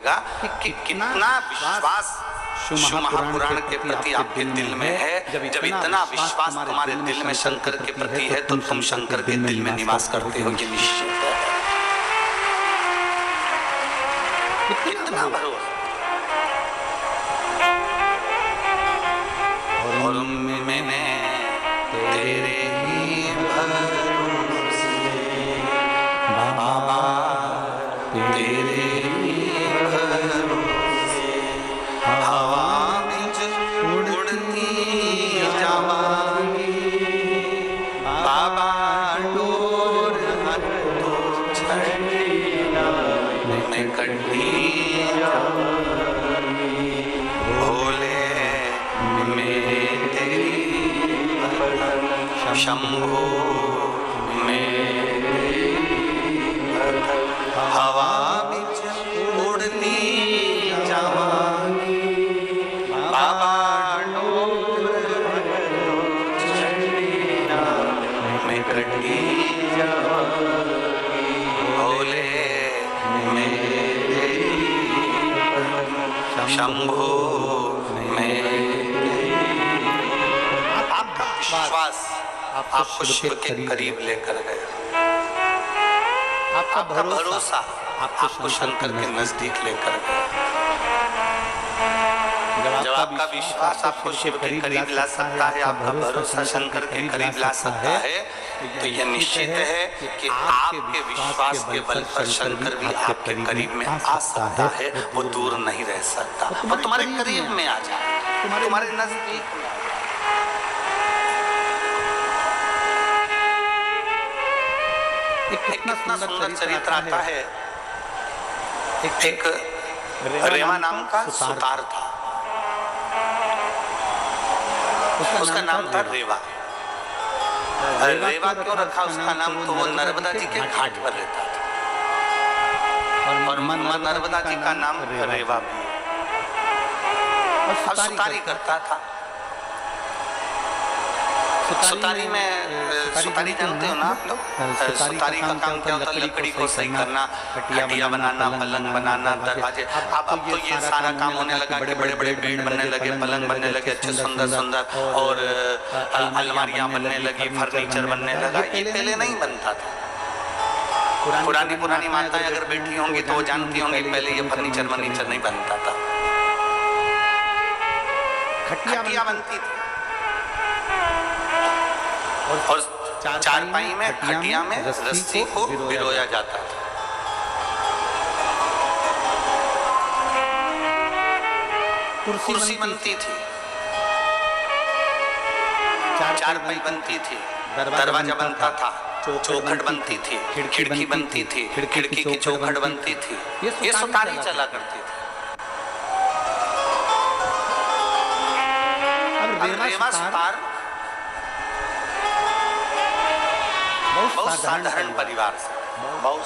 कि कितना विश्वास शिव महापुराण के प्रति आपके दिल में है। जब इतना विश्वास तुम्हारे दिल में शंकर के प्रति है तो तुम शंकर के दिल में निवास करते हो, ये निश्चित है। कितना भरोसा। और मैंने तेरे ही भरोसे बाबा, तेरे ही भरोसे हवा में उड़ती जावांगी बाबा, डोर तो छड़ीना मैं कटी जावांगी भोले में तेरी शंभो में हवा बिच उड़ती जावांगी बाबा, डोर छड़ीना मैं कटी जावांगी भोले में तेरी शंभो में। आपका विश्वास आपको शिव के करीब लेकर गया, आपका भरोसा आपको शंकर के नजदीक लेकर गया। जब आपका विश्वास आपको शिव के करीब ला सकता है, आपका भरोसा शंकर के करीब ला सकता है, तो यह निश्चित है कि आपके विश्वास के बल पर शंकर भी आपके करीब में आ सकता है। वो दूर नहीं रह सकता, वो तुम्हारे करीब में आ जाए, तुम्हारे नजदीक में। कितना सुंदर चरित्र आता है। एक रेवा नाम का सुतार था, उसका नाम था रेवा। रेवा क्यों रखा उसका नाम? तो वो नर्मदा जी के घाट पर रहता था और नर्मदा जी का नाम रेवा भी है और सुतारी करता था। सुतारी में सुतारी जानते हो ना आप लोग? सुतारी का काम क्या होता है? लकड़ी को सही करना, खटिया बनाना, पलंग बनाना, दरवाजे। अब तो ये सारा काम होने लगा कि बड़े बड़े बेड बनने लगे, पलंग बनने लगे अच्छे सुंदर सुंदर, और अलमारियां बनने लगी, फर्नीचर बनने लगा। ये पहले नहीं बनता था। पुरानी माताएं अगर बैठी होंगी तो वो जानती होंगी पहले ये फर्नीचर नहीं बनता था। खटिया बनती थी और चारपाई में, खटिया में रस्सी को पिरोया जाता था। कुर्सी बनती थी, चारपाई बनती थी, दरवाजा बनता था, चौखट बनती थी, खिड़की बनती थी, खिड़की की चौखट बनती थी। ये सुतारी चला करती थी। रेवा सुतार बहुत साधारण परिवार से, बहुत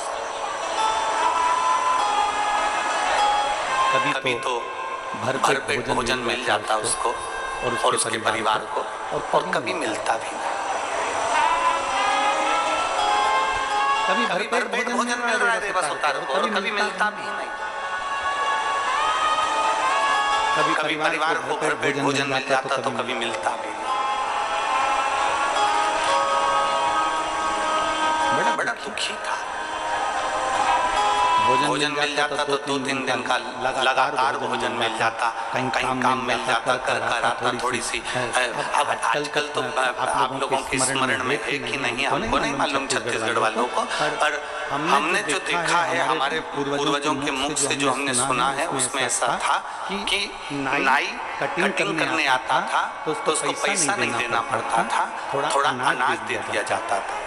कभी तो भरपेट भोजन मिल जाता उसको और उसके परिवार को, और कभी मिलता भी नहीं। कभी भरपेट भोजन मिल रहा है रेवा सुतार को और कभी मिलता भी नहीं। कभी परिवार को भरपेट भोजन मिल जाता तो कभी मिलता भी नहीं। बड़ा दुखी था। भोजन मिल जाता तो 2-3 दिन का लगातार भोजन मिल जाता, कहीं काम मिल जाता, कर आता थोड़ी सी। अब आजकल तो आप लोगों के स्मरण में है कि नहीं हमको नहीं मालूम, छत्तीसगढ़ वालों को, पर हमने जो देखा है हमारे पूर्वजों के मुख से जो हमने सुना है उसमें ऐसा था कि नाई कटिंग करने आता था तो उसको पैसा नहीं देना पड़ता था, थोड़ा अनाज दे दिया जाता था।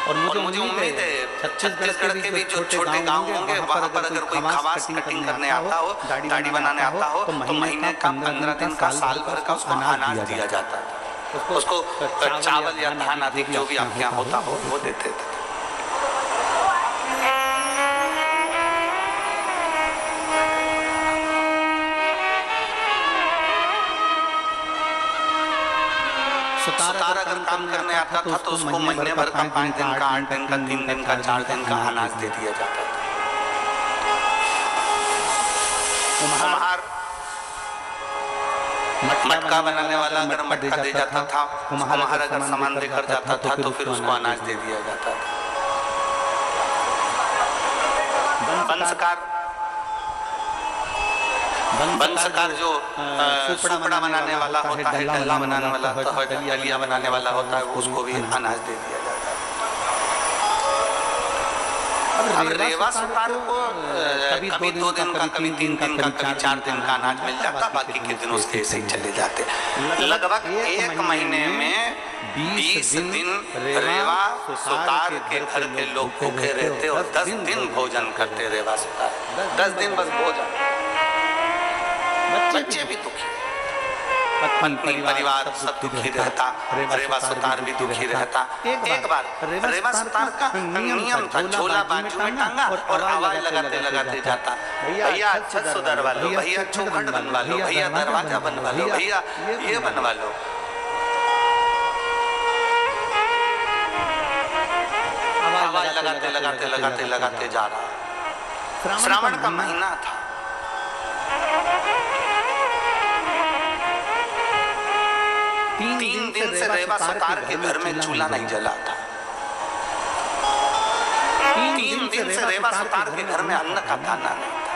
और मुझे उम्मीद है छत्तीसगढ़ के भी जो छोटे गांव होंगे वहाँ पर अगर कोई खवास कटिंग करने आता हो, दाढ़ी बनाने आता हो, तो महीने का 15 दिन का, साल भर का उसको अनाज दिया जाता था। उसको चावल या धान आदि जो भी आपके यहाँ होता हो वो देते थे। सुतार अगर काम करने आता था तो उसको महीने भर का, 5 दिन का, 8 दिन का, 3 दिन का, 4 दिन का अनाज दे दिया जाता था। कुम्हार मटका बनाने वाला अगर मटका दे जाता था, कुम्हार अगर सामान देकर जाता था तो फिर उसको अनाज दे दिया जाता था। बंसकार जो सुपड़ा बनाने वाला होता है, डल्ला बनाने वाला होता है, डलिया बनाने वाला होता है, उसको भी अनाज दे दिया जाता है। अब रेवा सुतार को कभी 2 दिन का, कभी 3 दिन का, कभी 4 दिन का अनाज मिल जाता, बाकी के दिन उसके ऐसे ही चले जाते। लगभग 1 महीने में 20 दिन रेवा सुतार के घर के लोग भूखे रहते और 10 दिन भोजन करते रेवा सुतार। 10 दिन बस भोजन। बच्चे भी दुखी, पत्नी परिवार सब दुखी रहता, रेवा सुतार भी दुखी रहता। एक बार रेवा सुतार का नियम था, झोला बाजू में टांगा और आवाज लगाते लगाते जाता, भैया छत सुधरवा लो, भैया चौखट बनवा लो, भैया दरवाजा बनवा लो, भैया ये बनवा लो। आवाज लगाते लगाते लगाते लगाते जा रहा। श्रावण का महीना था। 3 दिन से रेवा सुतार के घर में चूल्हा नहीं जला था। 3 दिन से रेवा सुतार के घर में अन्न का दाना नहीं था।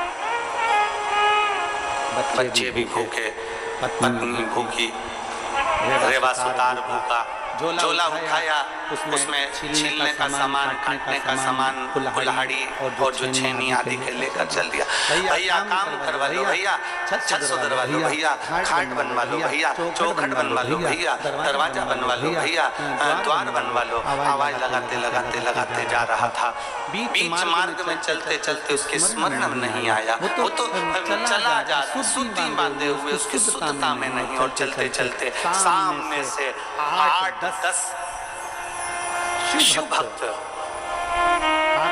बच्चे भी भूखे, पत्नी भूखी, रेवा सुतार भूखा। झोला उठाया, उसमें छीलने का सामान, काटने का सामान, कुल्हाड़ी और जो छेनी आदि के लेकर चल दिया। भैया काम करवा लो, भैया छत सुधरवा लो, भैया खाट बनवा लो, भैया चौखट बनवा लो, भैया दरवाजा बनवा लो, भैया द्वार बनवा लो। आवाज लगाते लगाते लगाते जा रहा था। बीच मार्ग में चलते चलते उसके स्मरण में नहीं आया, वो तो चला जा रहा, सुत्ती बांधे हुए, उसकी शुद्धता में नहीं। और चलते चलते सामने से 8-10 शिव भक्त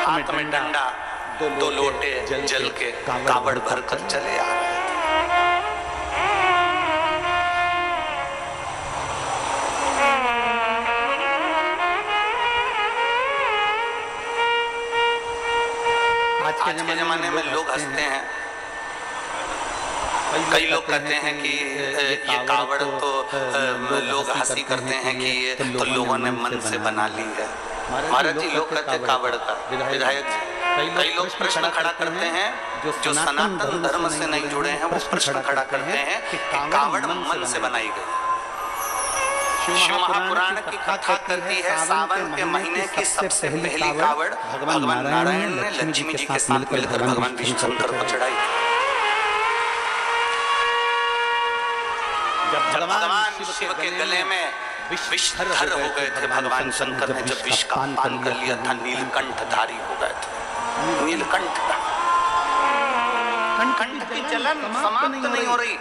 हाथ में डंडा, 2 लोटे जल के कावड़ भरकर चले आ रहे थे। आज के जमाने में लोग हंसते हैं, कई लोग कहते हैं कि ये कावड़ तो लोग हंसी करते हैं कि ये तो लोगों ने मन से बना ली है। महाराज जी, लोग कहते हैं कावड़ का विधायक जी। कई लोग प्रश्न खड़ा करते हैं, जो सनातन धर्म से नहीं जुड़े हैं, वो प्रश्न खड़ा करते हैं कि कावड़ मन से बनाई गई। शिव महापुराण की कथा कहती है, सावन के महीने की सबसे पहली कावड़ भगवान नारायण ने लक्ष्मी जी के साथ मिलकर भगवान विष्णुशंकर को चढ़ाई। जब भगवान शिव के गले में विषधर हो गए थे, भगवान शंकर ने जब विष का पान कर लिया था, नीलकंठधारी हो गए थे। नीलकंठ कंठ की जलन समाप्त नहीं हो रही।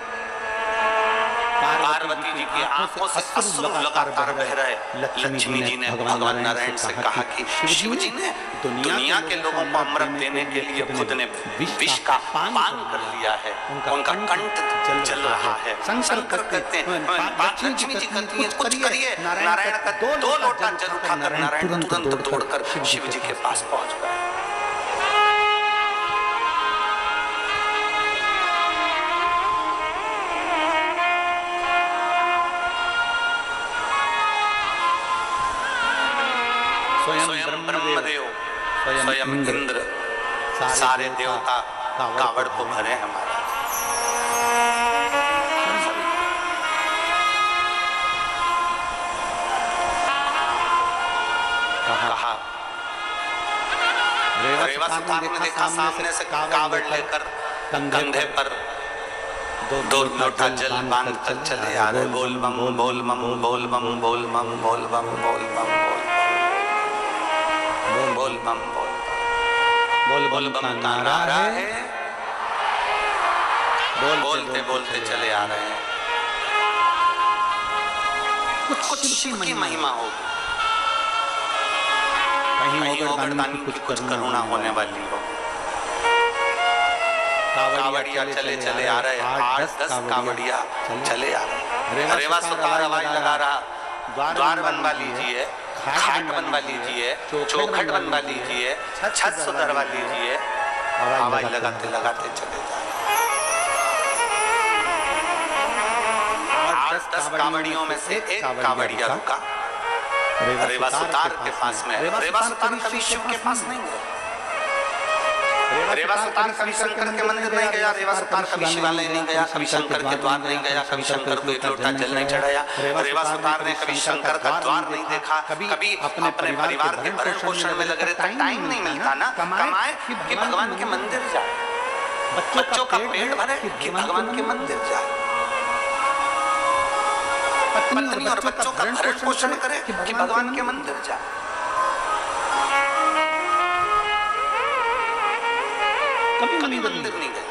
पार्वती जी की आंखों से अश्रु लगातार बह रहे। लक्ष्मी जी ने भगवान नारायण से कहा कि शिव जी ने दुनिया के लोगों को अमृत देने के लिए खुद ने विष का पान कर लिया है, उनका कंठ जल रहा है। शंकर कहते हैं, लक्ष्मी जी कहती हैं कुछ करिए। नारायण का 2 लोटा जल उठाकर नारायण तुरंत दौड़कर शिव जी के पास पहुंच गए। स्वयं ब्रह्मदेव, स्वयं इंद्र, सारे देवता कावड़ को भरे हमारा। कहा रेवा सुतार ने देखा सामने से कावड़ लेकर कंधे पर 2 लोटा जल बांध कर चले आ रहे। बोल बम बोल बम बोल बम बोल बम बोल बम बोल बम बोल बम बोल बम का नारा है। बोलते बोलते चले आ रहे हैं। कुछ शिव की महिमा होगी, कहीं गोवर्धन की कुछ करुणा होने वाली हो। कावड़िया चले आ रहे, 8-10 कावड़िया चले आ रहे। रेवा सुतार आवाज लगा रहा, द्वार बनवा लीजिए, खाट बनवा लीजिए, चौखट बनवा लीजिए, छत सुधरवा लीजिए, हवाई लगाते लगाते चले जाए। 8-10 कांवड़ियों में से एक कांवड़िया रुका रेवा सुतार के पास में। रेवा सुतार कभी शिव के पास नहीं गया, रेवा सुतार कभी शंकर के मंदिर नहीं गया, रेवा सुतार कभी शिवालय नहीं गया, कभी शंकर के द्वार नहीं गया, कभी शंकर को एक लोटा जल नहीं चढ़ाया। रेवा सुतार ने कभी शंकर का द्वार नहीं देखा, कभी अपने परिवार के भरण पोषण में लग रहे थे। टाइम नहीं मिलता ना कमाए कि भगवान के मंदिर जाए, बच्चों का पेट भरे कि भगवान के मंदिर जाए, पत्नी और बच्चों का भरण पोषण करे कि भगवान के मंदिर जाए। कभी मंदिर नहीं गए।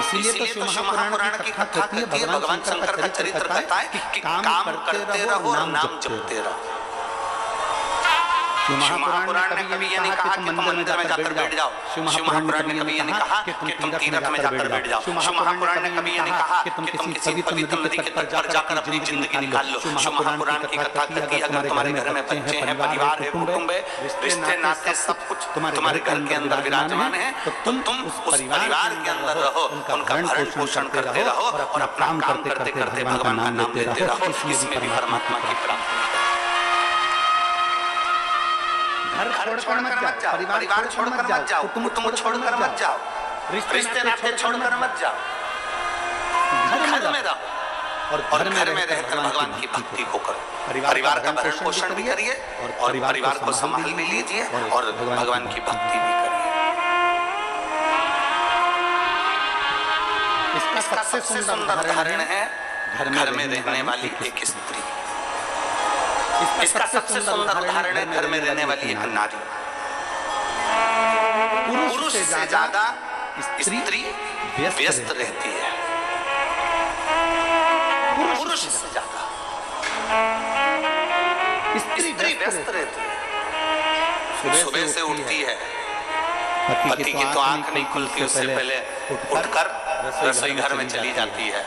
इसीलिए तो शिव महापुराण की कथा कहती है, भगवान शंकर का चरित्र कहता है कि काम करते रहो और नाम जपते रहो। शिव महापुराण ने कभी ये नहीं कहा कि तुम मंदिर में जाकर बैठ जाओ, शिव महापुराण ने कभी ये नहीं कहा कि तुम तीर्थ में जाकर बैठ जाओ, शिव महापुराण ने कभी ये नहीं कहा कि तुम किसी पवित्र नदी के तट पर जाकर अपनी जिंदगी निकाल लो। शिव महापुराण की कथा कहती है अगर तुम्हारे घर में बच्चे हैं, परिवार है, कुटुंब है, रिश्ते नाते सब कुछ तुम्हारे घर के अंदर विराजमान है, तो तुम उस परिवार के अंदर रहो, उनका भरण पोषण करते रहो और अपना काम करते करते भगवान का नाम लेते रहो। इसमें भी परमात्मा की प्राप्ति। घर छोड़कर मत जाओ, परिवार छोड़कर मत जाओ, कुटुंब छोड़कर मत जाओ, रिश्ते नाते छोड़कर मत जाओ, घर में रहो और घर में रहकर भगवान की भक्ति को करो। परिवार का भरण पोषण भी करिए और परिवार को संभाल भी लीजिए और भगवान की भक्ति भी करिए। इसका सबसे सुंदर उदाहरण है घर में रहने वाली एक स्त्री। इसका सबसे सुंदर उदाहरण है घर में रहने वाली एक नारी। पुरुष से ज्यादा स्त्री व्यस्त रहती है, पुरुष से ज्यादा स्त्री व्यस्त रहती है। सुबह से उठती है, पति की तो आंख नहीं खुलती, उससे पहले उठकर रसोई घर में चली जाती है।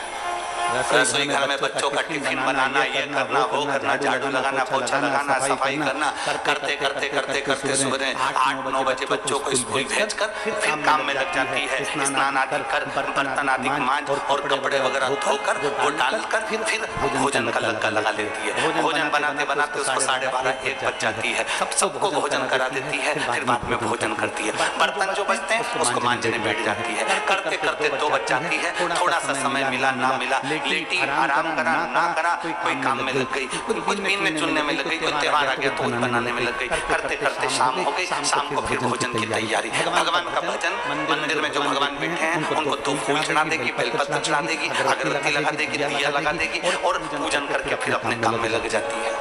रसोई घर में बच्चों का टिफिन बनाना, ये करना, वो करना, झाड़ू लगाना, पोछा लगाना, सफाई करना, करते करते करते करते सुबह 8-9 बजे बच्चों को स्कूल भेजकर फिर काम में लग जाती है। स्नान आदि कर, बर्तन आदि मांज और कपड़े वगैरह धोकर वो डालकर फिर भोजन का लग्गा लगा लेती है। भोजन बनाते बनाते उसको 12:30-1 बज जाती है। सबको भोजन करा देती है, फिर बाद में भोजन करती है। बर्तन जो बचते हैं उसको मांजने बैठ जाती है। करते करते 2 बज जाती है। थोड़ा सा समय मिला ना मिला, लेटी, आराम करा ना करा, कोई काम में लग गई, कुछ बीन चुनने में लग गई, कोई त्योहार आ गया तो बनाने में लग गई। करते करते शाम हो गई, शाम को फिर भोजन की तैयारी। भगवान का भजन, मंदिर में जो भगवान बैठे हैं उनको 2 फूल चढ़ा देगी, बेलपत्र चढ़ा देगी, अगरबत्ती लगा देगी, दिया लगा देगी और पूजन करके फिर अपने काम में लग जाती है।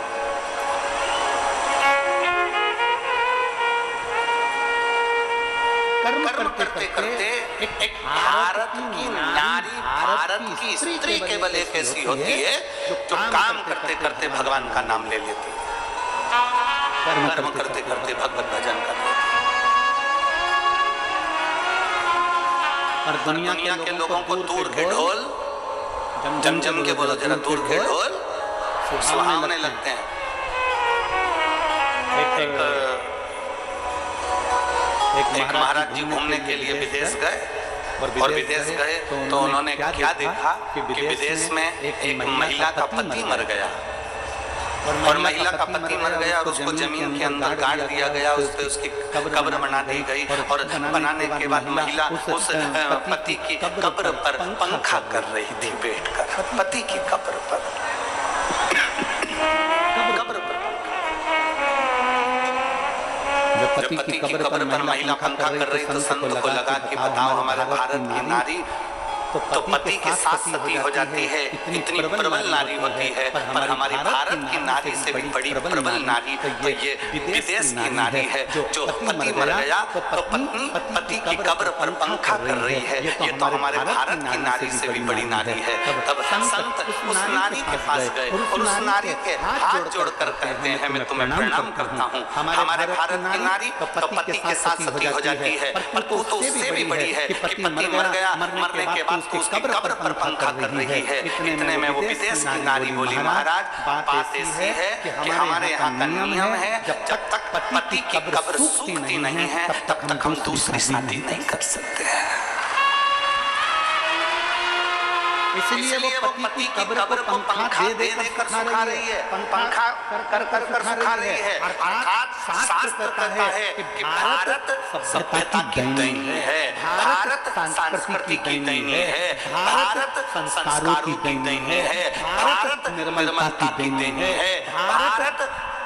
कर्म करते करते एक भारत की नारी, भारत की स्त्री केवल एक ऐसी होती है जो काम करते करते भगवान का नाम ले लेती है, कर्म करते करते भगवत भजन कर लेती है। और दुनिया के लोगों को दूर के ढोल जम के बोलो जरा, दूर के ढोल सुहावने लगते हैं। एक महाराज जी घूमने के लिए विदेश गए और विदेश गए तो उन्होंने क्या देखा कि विदेश में एक महिला का पति मर गया और महिला का पति मर गया और उसको जमीन के अंदर गाड़ दिया गया, उस पे उसकी कब्र बना दी गई और बनाने के बाद महिला उस पति की कब्र पर पंखा कर रही थी बैठकर, पति की कब्र पर। जब पति की कब्र पर महिला पंखा कर रही तो संत को लगा कि बताओ हमारे भारत की नारी तो पति के साथ सती हो जाती है, इतनी प्रबल नारी होती है, पर हमारी भारत की नारी से भी बड़ी प्रबल नारी तो ये विदेश की नारी है। जो पति मर गया तो पत्नी पति की कब्र पर पंखा कर रही है, ये तो हमारे भारत की नारी से भी बड़ी नारी है। तब संत उस नारी के पास गए और उस नारी के हाथ जोड़कर कहते हैं मैं तुम्हें प्रणाम करता हूँ। हमारे भारत की नारी तो पति के साथ सती हो जाती है, पर तू तो उससे भी बड़ी है कि पति मर गया, मरने के बाद उसकी कब्र पर पंखा कर रही है। इतने में वो विदेश की नारी बोली, महाराज बात ऐसी है कि हमारे यहाँ का नियम है, जब तक पति की कब्र सूखती नहीं है तब तक हम दूसरी शादी नहीं कर सकते हैं। इसलिए वो पति की कब्र को पंखा दे कर सुखा रही है, पंखा कर सुखा रही है। अर्थात शास्त्र कहता है कि भारत सभ्यता की दैनी है, भारत संस्कृति की दैनी है, भारत संस्कारों की दैनी है, भारत निर्मलता की दैनी है, भारत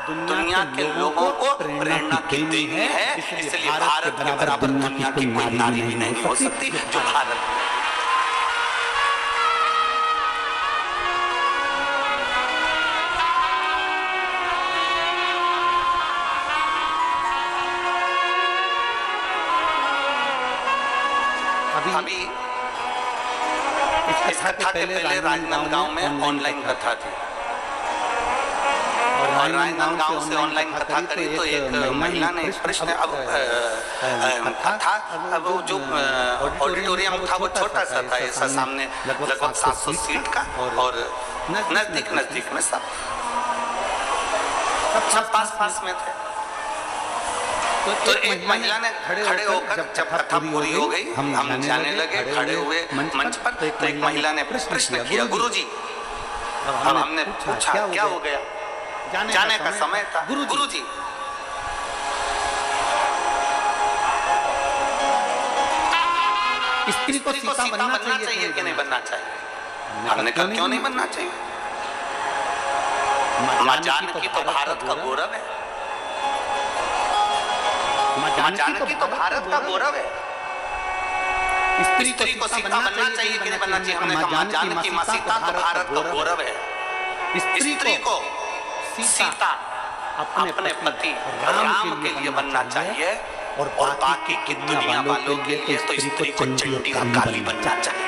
दुनिया के लोगों को प्रेरणा की दैनी है। इसलिए भारत के बराबर दुनिया की कोई नारी भी नहीं हो सकती जो भारत। अभी इस कथा के पहले राजनांदगांव में ऑनलाइन कथा थी और राजनांदगांव से ऑनलाइन कथा करी तो एक महिला ने प्रश्न, अब कथा अब जो ऑडिटोरियम था वो छोटा सा था, ऐसा सामने लगभग 700 सीट का और नजदीक में सब पास में थे। तो एक महिला ने खड़े होकर, जब कथा पूरी हो गई हम जाने लगे, खड़े हुए मंच पर, तो एक महिला ने प्रश्न किया, गुरुजी। अब हमने पूछा क्या हो गया, जाने का समय था। गुरुजी स्त्री को सीता बनना चाहिए कि नहीं बनना चाहिए? हमने कहा क्यों नहीं बनना चाहिए? मां जानकी तो भारत का गौरव है, मां जानकी तो भारत का गौरव है। स्त्री को सीता बनना चाहिए कि नहीं बनना चाहिए? हमने कहा मां जानकी, मां सीता तो भारत का गौरव है। स्त्री को सीता अपने पति राम के लिए बनना चाहिए और बाकी की दुनिया वालों के लिए तो स्त्री को चंडी और काली बनना चाहिए।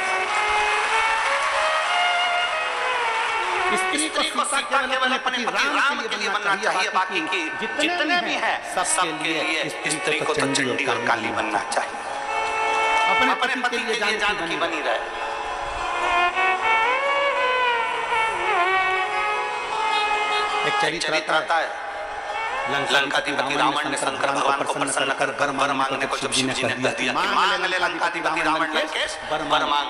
स्त्री को सीता केवल अपने पति राम के लिए बनना चाहिए, बाकी की जितने भी हैं सबके लिए स्त्री को तो चंडी और काली बनना चाहिए। अपने पति के लिए जानकी बनी रहे। एक चरित्र आता है, लंकाधिपति रावण ने शंकर भगवान को प्रसन्न कर वर मांगने को जब शिव जी ने कह दिया, मांग ले लंकाधिपति रावण लंकेश वर मांग।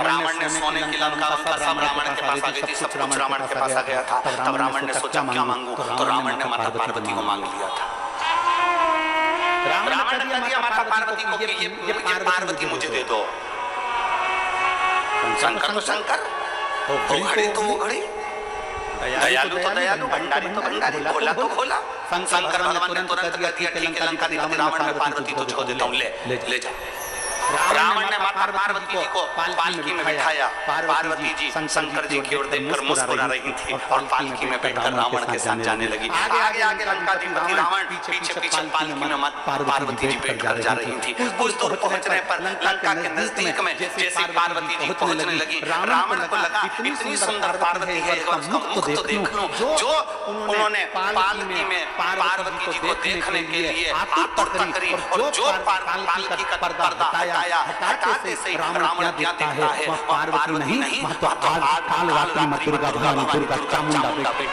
रावण ने सोने की लंका सब रावण के पास आ गई थी, सब कुछ रावण के पास आ गया था। तब रावण ने सोचा क्या मांगू, तो रावण ने माता पार्वती को मांग लिया था। रावण ने कह दिया माता पार्वती को कि ये पार्वती मुझे दे दो। शंकर तो शंकर, घड़ी तो घड़ी, दयालु तो दयालु, भंडारी तो भंडारी, खोला तो खोला। शंकर भगवान ने तुरंत कह दिया ठीक है लंकाधिपति रावण, मैं पार्वती को छोड़ देता हूँ, ले जा। रावण ने माता पार्वती जी को पालकी में बिठाया। पार्वती जी शंकर जी की ओर देखकर मुस्कुरा रही थी और पालकी में बैठकर रावण के साथ जाने लगी। आगे लंकाधिपति रावण, पीछे पालकी में पार्वती जी बैठकर जा रही थी। कुछ दूर पहुंचने पर लंका के नजदीक में जैसे पार्वती जी पहुंचने लगी, रावण को लगा इतनी सुंदर पार्वती है, मुख तो देख लूं। जो उन्होंने पालकी में पार्वती जी को देखने के लिए आतुरता करी और जो पालकी का पर्दा हटाते से रावण क्या देखता है, वह पार्वती नहीं, वह तो काल रात्रि मां दुर्गा भवानी, दुर्गा चामुंडा बैठी।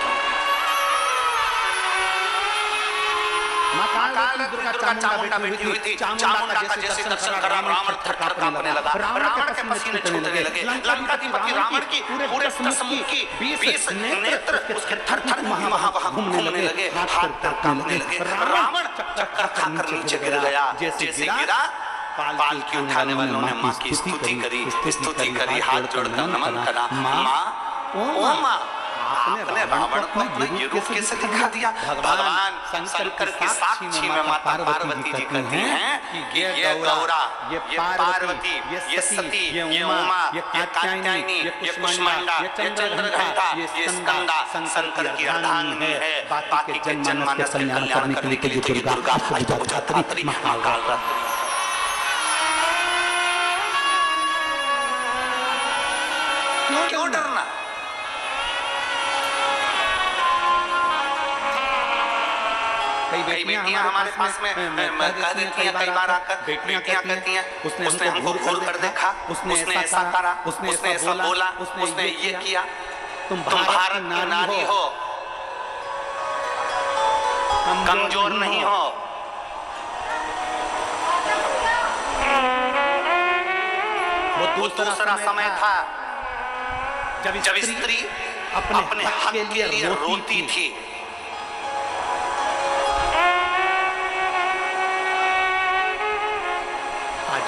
दुर्गा चामुंडा बैठी हुई थी। चामुंडा का जैसे दर्शन कर रावण थर-थर कांपने लगा। रावण के पसीने छूटने लगे। लंकाधिपति रावण की पूरे दसमुख की 20 नेत्र उसके थर-थर वहां घूमने लगे, हाथ कांपने लगे। रावण चक्कर खाकर नीचे गिर गया। जैसे गिरा, पालकी उठाने वालों ने मां की स्तुति करी, हाथ जोड़कर नमन करा। मां, मां आपने रावण को अपना ये रूप कैसे दिखा दिया? भगवान शंकर की साक्षी में माता पार्वती जी कहती हैं कि ये गौरा, ये पार्वती, ये सती, ये उमा, ये कात्यायनी, ये कुष्मांडा, ये चंद्रघंटा, ये स्कंदा शंकर की अर्धांगिनी है। बाकी के जनमानस के कल्याण करने के लिए ये दुर्गा अष्टभुजाधात्री महाकाल। क्यों डरना? कई बेटियां हमारे पास में कह देती हैं कई बार आकर, बेटियां कहती हैं उसने हमको घूर कर देखा, उसने ऐसा करा, उसने ऐसा बोला, उसने ये किया। तुम भारत की नारी हो, कमजोर नहीं हो। वो दूसरा समय था जब स्त्री अपने हक के लिए रोती थी।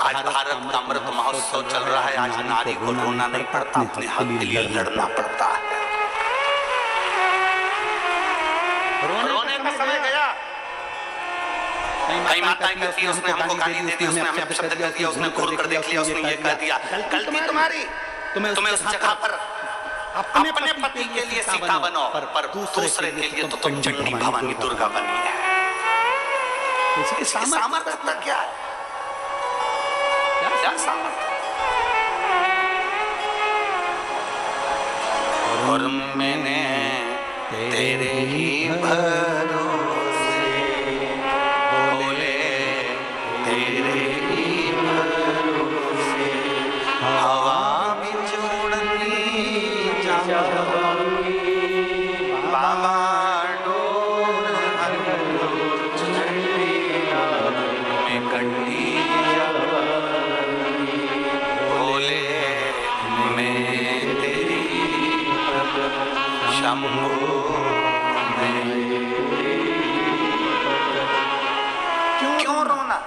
आज भारत का अमृत महोत्सव चल रहा है। आज नारी को रोना नहीं पड़ता, अपने हक के लिए लड़ना पड़ता है। रोने का समय गया। कई माताएं कहती है उसने हमको गाली दे दी, उसने हमें अपशब्द कर दिया, उसने घूर कर देख लिया, उसने ये कह दिया। गलती तुम्हारी, तुम्हें उस जगह पर अपने पति के लिए सीता बनो, पर दूसरे के लिए तो तुम चंडी भवानी दुर्गा बनी है। इसकी सामर्थ्य क्या है? क्या सामर्थ्य? और मैंने तेरे ही भरोसे बोले, तेरे ही भरोसे हवा में जोड़नी जाऊंगी, बाबा डोर में गड्डी बोले, मैं तेरी शंभू क्यों रोना?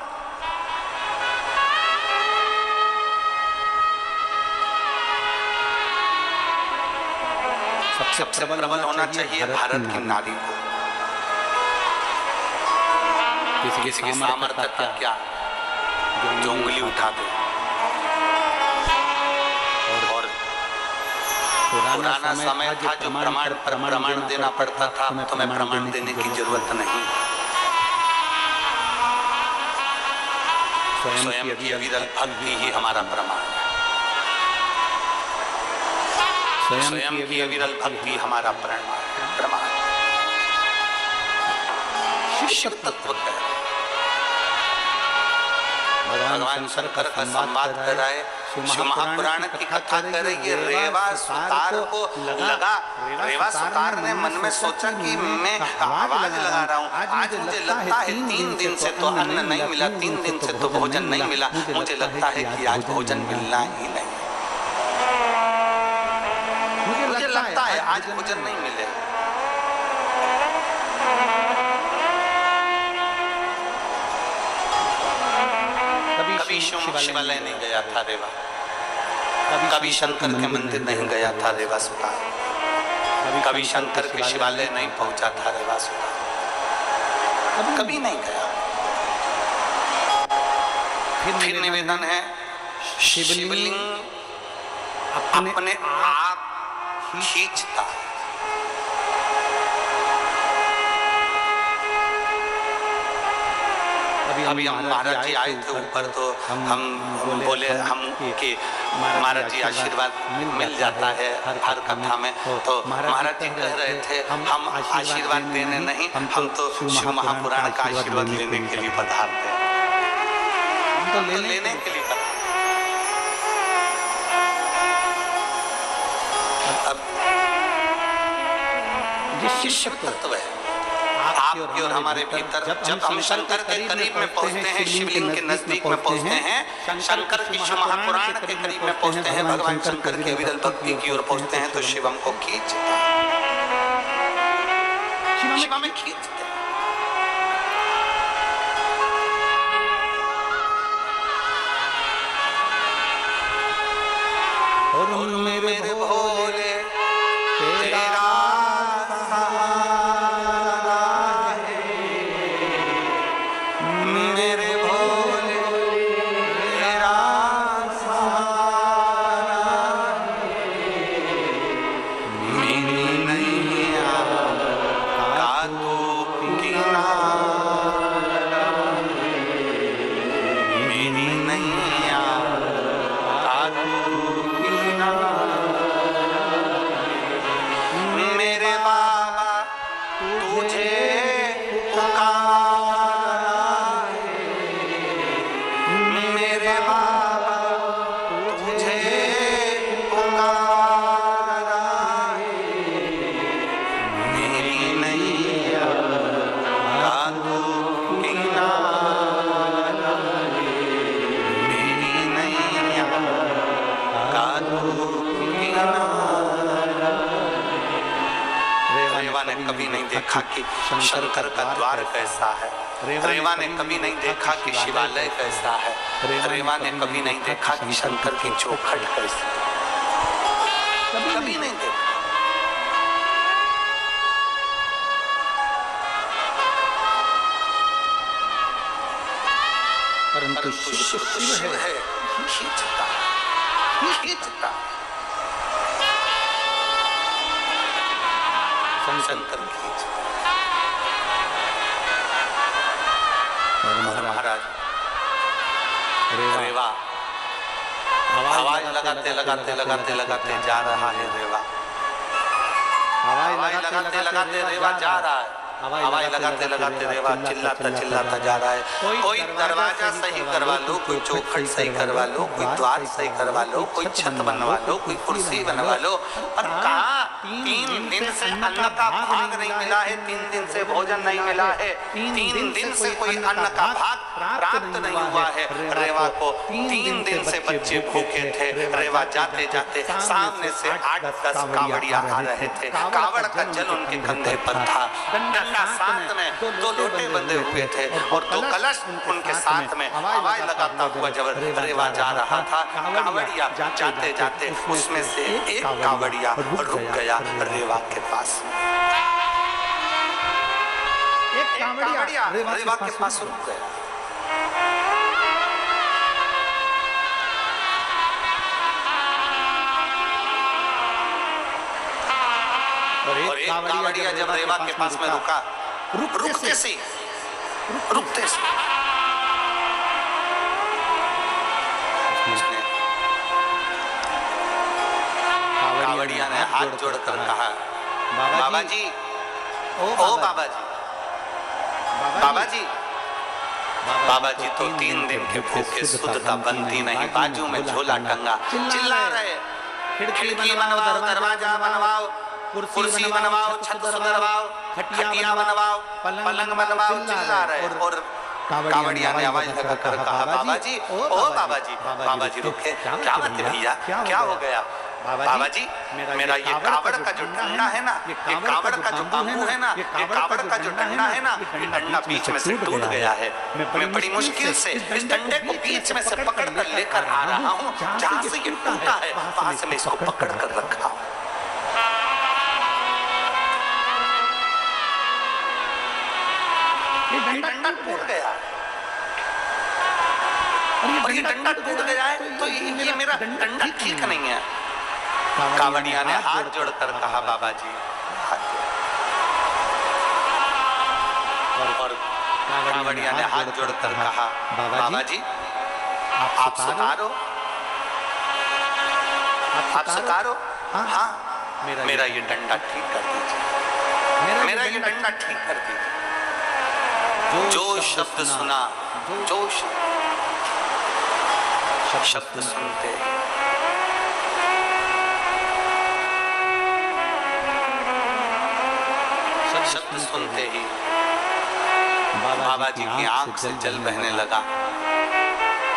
सबसे प्रबल होना चाहिए भारत की नारी को। किसी की सामर्थ्य क्या जो उंगली उठा दे। और पुराना समय था जो प्रमाण देना पड़ता था, तुम्हें प्रमाण देने की जरूरत नहीं। स्वयं की अविरल भक्ति ही हमारा प्रमाण है। स्वयं की अविरल भक्ति हमारा प्रमाण। शिव तत्व है। भगवान शंकर का संवाद कराए, शिव महापुराण की कथा करे। ये रेवा सुतार को लगा, रेवा सुतार ने मन में सोचा कि मैं आवाज लगा रहा हूँ, आज मुझे लगता है 3 दिन से तो अन्न नहीं मिला, 3 दिन से तो भोजन नहीं मिला, मुझे लगता है कि आज भोजन मिलना ही नहीं, मुझे लगता है आज भोजन नहीं मिलेगा। कभी शिवालय नहीं गया था रेवा, कभी शंकर के मंदिर नहीं गया था रेवा सुतार, कभी शंकर के शिवालय नहीं पहुंचा था रेवा सुतार, कभी नहीं गया। फिर निवेदन है, शिवलिंग अपने आप खींचता। अभी हम महाराज जी आए थे ऊपर, तो हम बोले हम कि महाराज जी आशीर्वाद मिल जाता है हर कथा में। तो महाराज जी कह रहे थे हम आशीर्वाद देने नहीं, हम तो शिव महापुराण का आशीर्वाद लेने के लिए पधारते हैं, हम तो लेने के लिए पधारते। अब ये शिव तत्व है आपके और हमारे भीतर। जब हम शंकर के करीब में पहुंचते हैं, शिवलिंग के नजदीक में पहुंचते हैं, शंकर की शिव महापुराण के करीब में पहुंचते हैं, भगवान शंकर के विरल भक्ति की ओर पहुंचते हैं, तो शिव हमको खींचते हैं, शिव हमें खींचते हैं। और मेरे भोले तेरा देखा कि शंकर का द्वार कैसा है, रेवा ने कभी नहीं देखा कि शिवालय कैसा है, रेवा ने कभी नहीं देखा कि शंकर की चौखट कैसी है, कभी नहीं देखा। परंतु शिव है खींचता शंकर खींचता। महाराज रेवा हवाई लगाते लगाते लगाते लगाते जा रहा है, रेवा हवाई लगाते लगाते रेवा जा रहा है, हवाई लगाते लगाते रेवा चिल्लाता चिल्लाता जा रहा है। कोई दरवाजा सही करवा लो, कोई चौखट सही करवा लो, कोई द्वार सही करवा लो, कोई छत बनवा लो, कोई कुर्सी बनवा लो, पर कहाँ 3 दिन से अन्न का भाग नहीं मिला है, 3 दिन से भोजन नहीं मिला है, 3 दिन से कोई अन्न का भाग प्राप्त नहीं हुआ है। रेवा को 3 दिन से बच्चे भूखे थे। रेवा जाते जाते सामने से 8-10 कावड़िया आ रहे थे, कावड़ का जल उनके कंधे पर था, डंडा साथ में 2 लोटे बंधे हुए थे और 2 कलश उनके साथ में। हवाई लगाता हुआ जब रेवा जा रहा था, कावड़िया जाते जाते उसमें से एक कावड़िया रुक गया रेवा के पास, एक कावड़िया रेवा के पास रुक गया। और एक कावड़िया जब रेवा के पास में रुका, रुकते से कावड़िया ने हाथ जोड़कर कहा, बाबा जी, ओ बाबा जी, बाबा जी, बाबा जी तो 3 दिन के भूखे, शुद्धता बनती नहीं, बाजू में झोला टंगा, चिल्ला रहे, खिड़की बनवाओ, दरवाजा बनवाओ, कुर्सी बनवाओ, छत सुधरवाओ, खटिया बनवाओ, पलंग बनवाओ, चिल्ला रहे। और कावड़िया ने आवाज लगाकर कहा, बाबा जी, ओ बाबा जी, बाबा जी रुके, क्या बात है भैया, क्या हो गया? बाबा जी, मेरा ये कावड़ का जो डंडा है ना, ये कावड़ का जो बांबू है ना, ये कावड़ का जो डंडा है ना, ये डंडा बीच में से टूट गया है। मैं बड़ी मुश्किल से इस डंडे को बीच में से पकड़ कर लेकर आ रहा हूँ, जहाँ से ये टूटा है वहां से मैं इसको पकड़ कर रखा हूँ। ये डंडा टूट गया और ये डंडा टूट गया है, तो ये मेरा डंडा ठीक नहीं है। कावड़िया ने हाथ जोड़कर कहा, बाबा जी, और कावड़िया ने हाथ जोड़कर कहा, बाबा जी आप सकारो, आप सकारो, हाँ मेरा ये डंडा ठीक कर दीजिए, मेरा ये डंडा ठीक कर दीजिए। जो शब्द सुना, जो शब्द सुनते, शब्द सुनते ही बाबा जी की आंख से जल बहने लगा।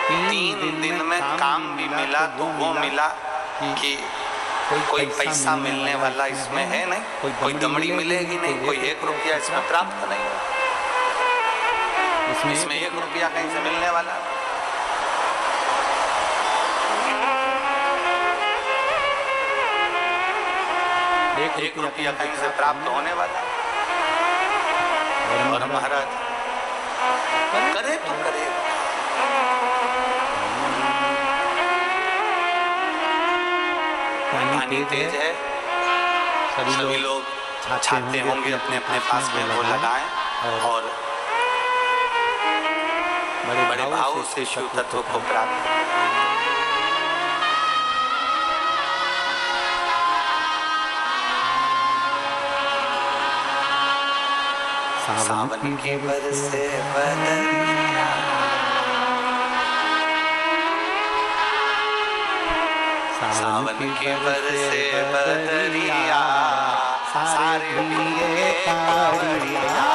3 दिन में काम भी मिला तो वो मिला कि कोई पैसा मिलने वाला इसमें है नहीं, कोई दमड़ी मिलेगी नहीं, कोई 1 रुपया इसमें प्राप्त नहीं, इसमें 1 रुपया कहीं से मिलने वाला, एक रुपया कहीं से प्राप्त होने वाला। और महाराज करे तो करे, पानी तेज है, सभी लोग छाते होंगे अपने अपने पास में वो लगाएं और बड़े भाव से शिव तत्व को प्राप्त करें। सावन के बरसे बदरिया, सावन के बरसे बदरिया, सारे भीगे कावड़िया,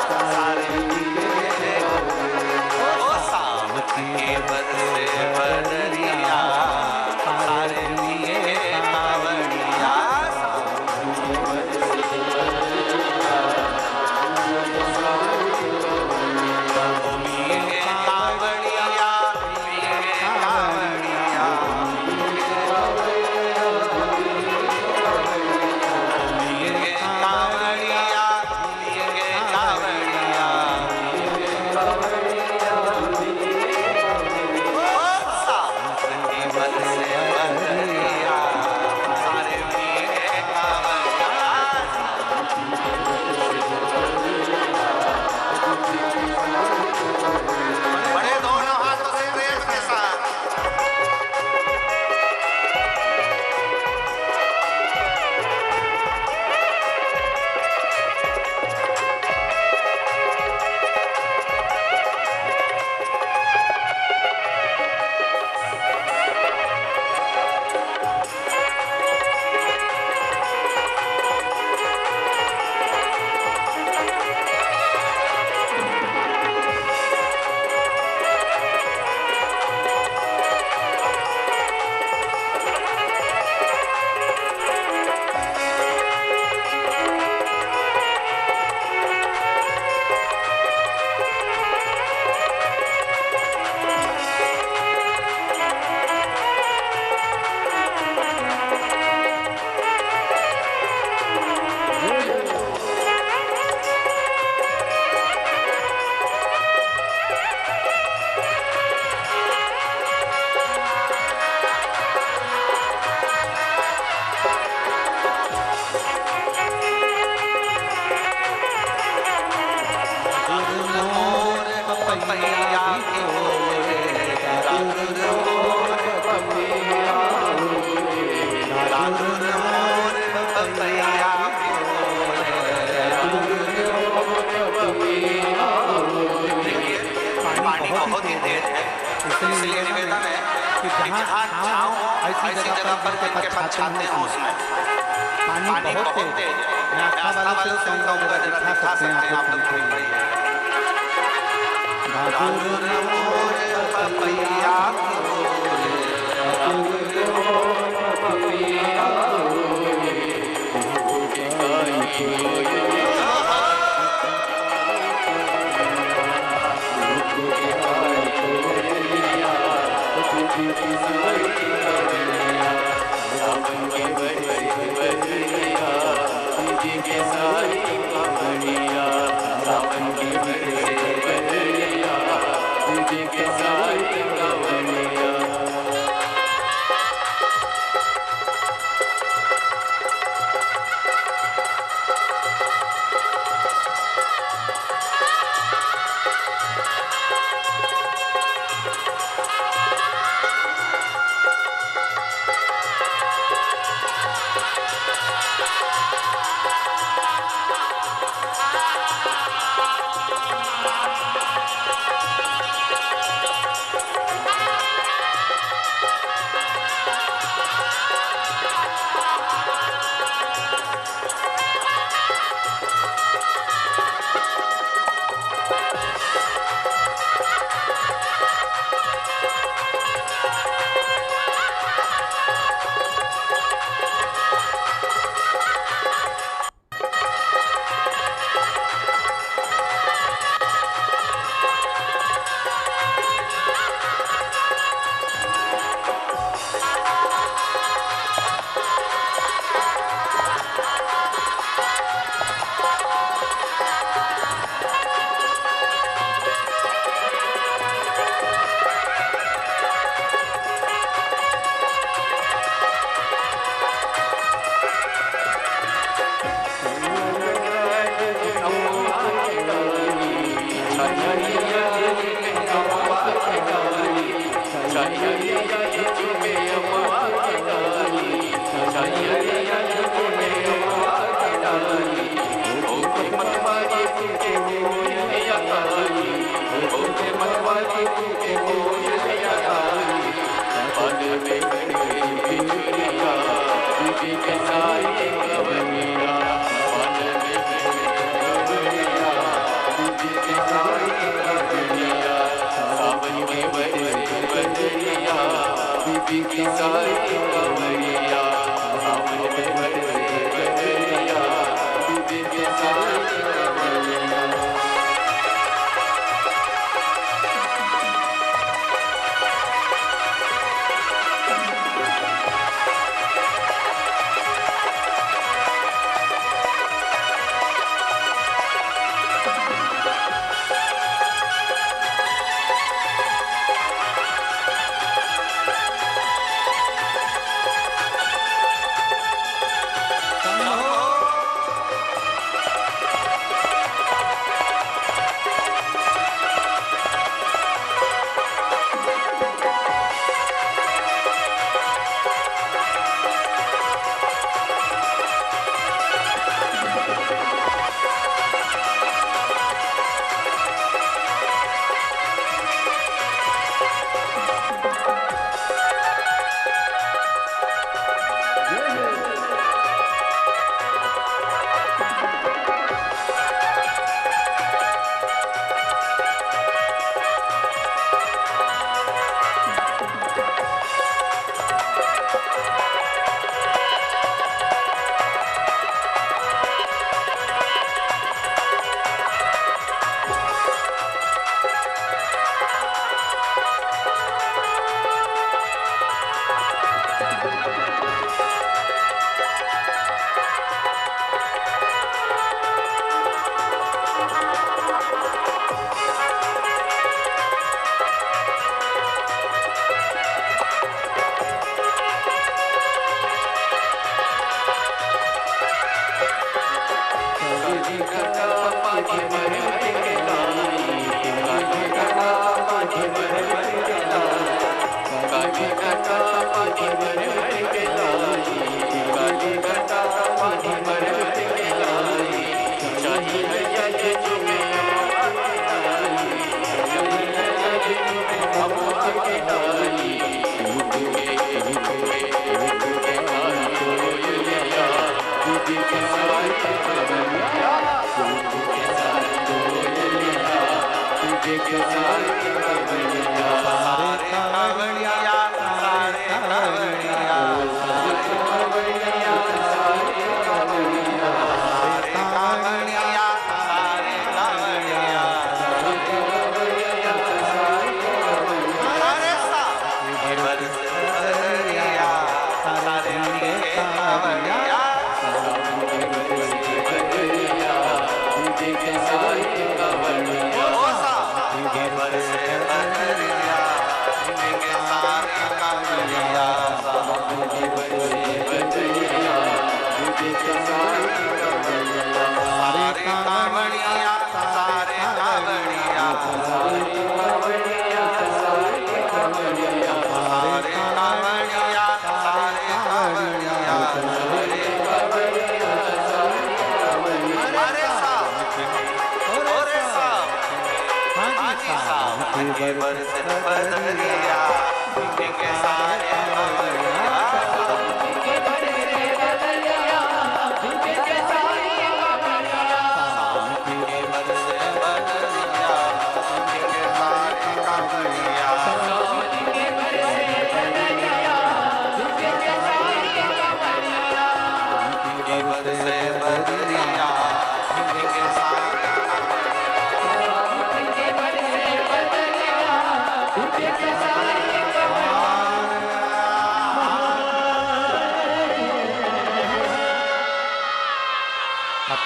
सारे भीगे, ओ सावन के बरसे बदरिया, सारे भीगे कावड़िया। इसलिए निवेदन है कि जहाँ छाँव ऐसी जगह पर जिनके पास छाते हैं उसमें पानी बहुत तेज है। मैं आस्था वालों से कहूँगा जरा दिखा सकते हैं आप लोग भाई।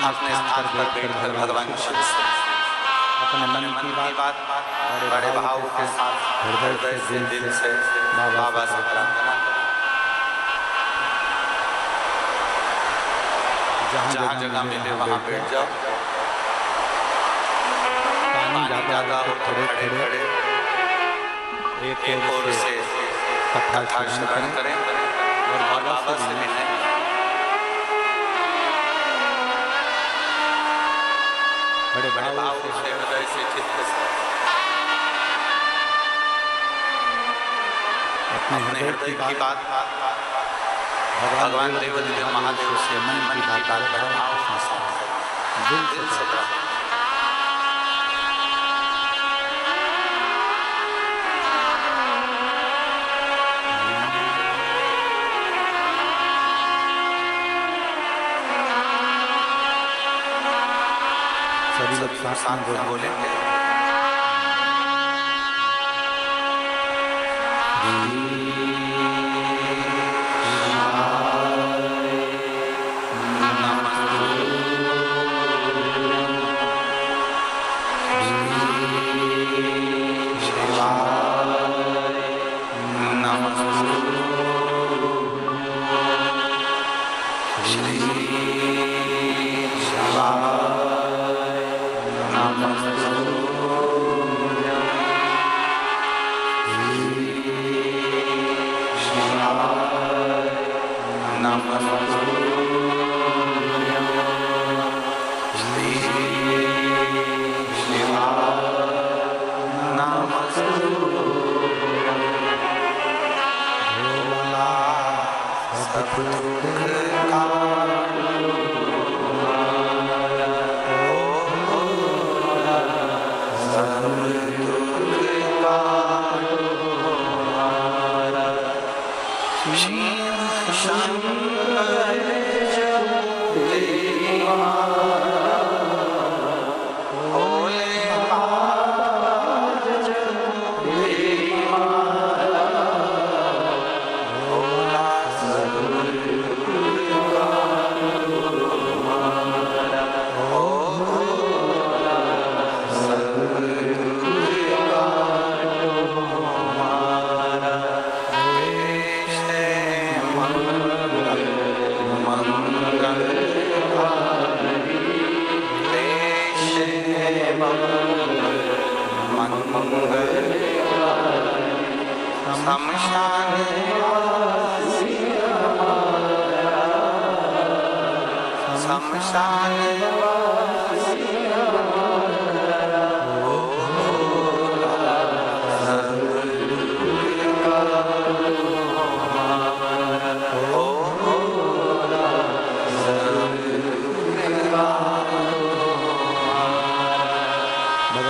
अपने स्थान पर बैठकर भगवान शिव से अपने मन की बात बड़े भाव के साथ हृदय से दिल से बाबा से प्रार्थना करें। जहाँ जगह मिले वहाँ बैठ जाओ। पानी ज्यादा हो खड़े खड़े एक ओर से कथा श्रवण करें और बाबा से मिलें। बड़े भाव से हृदय से चित्त से अपने हृदय की बात भगवान देव महादेव से मन की बात दिल से सभी लोग साथ में बोलेंगे।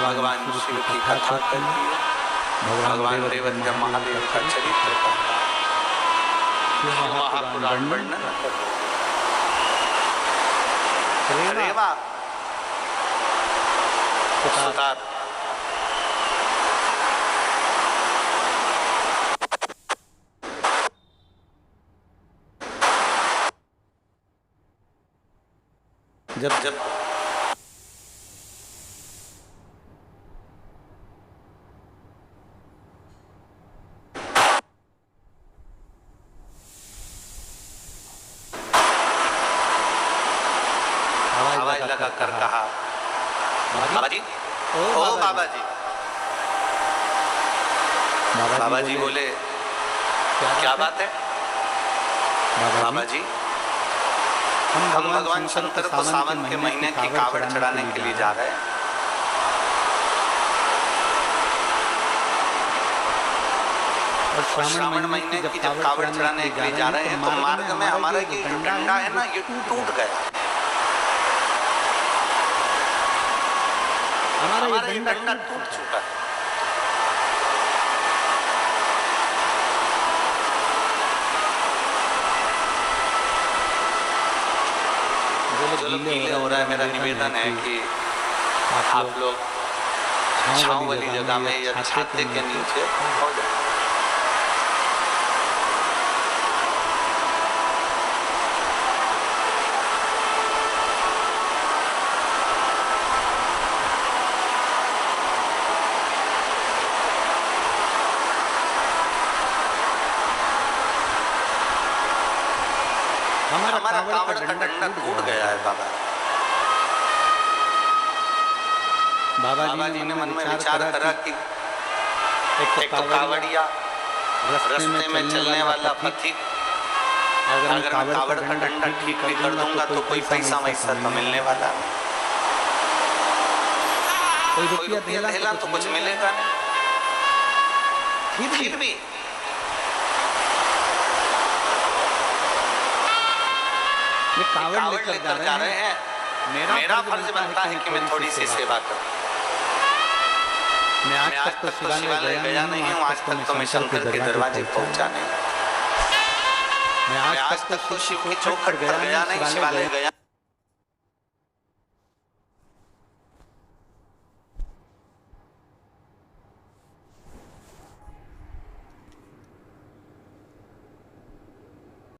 भगवान शिव की कथा करती है, भगवान देवज्ञ महादेव का चरित्र का महापुराण वर्णन रेवा सुतार जब हवाई लगा कर कहा, बाबा जी, ओ बाबा जी। बाबा जी बोले क्या बात है? बाबा जी, हम भगवान शंकर को सावन के महीने की कावड़ चढ़ाने के लिए जा रहे हैं। और श्रावण महीने की जब कावड़ चढ़ाने के लिए जा रहे हैं तो मार्ग में हमारा ये जो डंडा है ना, ये टूट गया। हमारा ये डंडा टूट चुका है। जो लोग गीले हो रहा है, मेरा निवेदन है कि आप लोग छांव वाली जगह में या छाते के नीचे हो जाए। हमारा कावड़ का डंडा टूट गया है बाबा। बाबा जी ने मन में विचार करा कि एक तो कावड़िया, रास्ते में चलने वाला पथिक, अगर मैं कावड़ का डंडा ठीक भी कर दूंगा तो कोई पैसा वैसा तो मिलने वाला नहीं, कोई रुपया देला तो कुछ मिलेगा नहीं। फिर भी कावड़ लेकर जा रहे हैं, मेरा फर्ज बनता है कि मैं थोड़ी सी सेवा करूं। मैं आज तक तो शिवालय गया नहीं हूं, आज तक तो मैं शंकर के दरवाजे पहुंचा नहीं, मैं आज तक तो शिव की चौखट पर गया नहीं, शिवालय गया।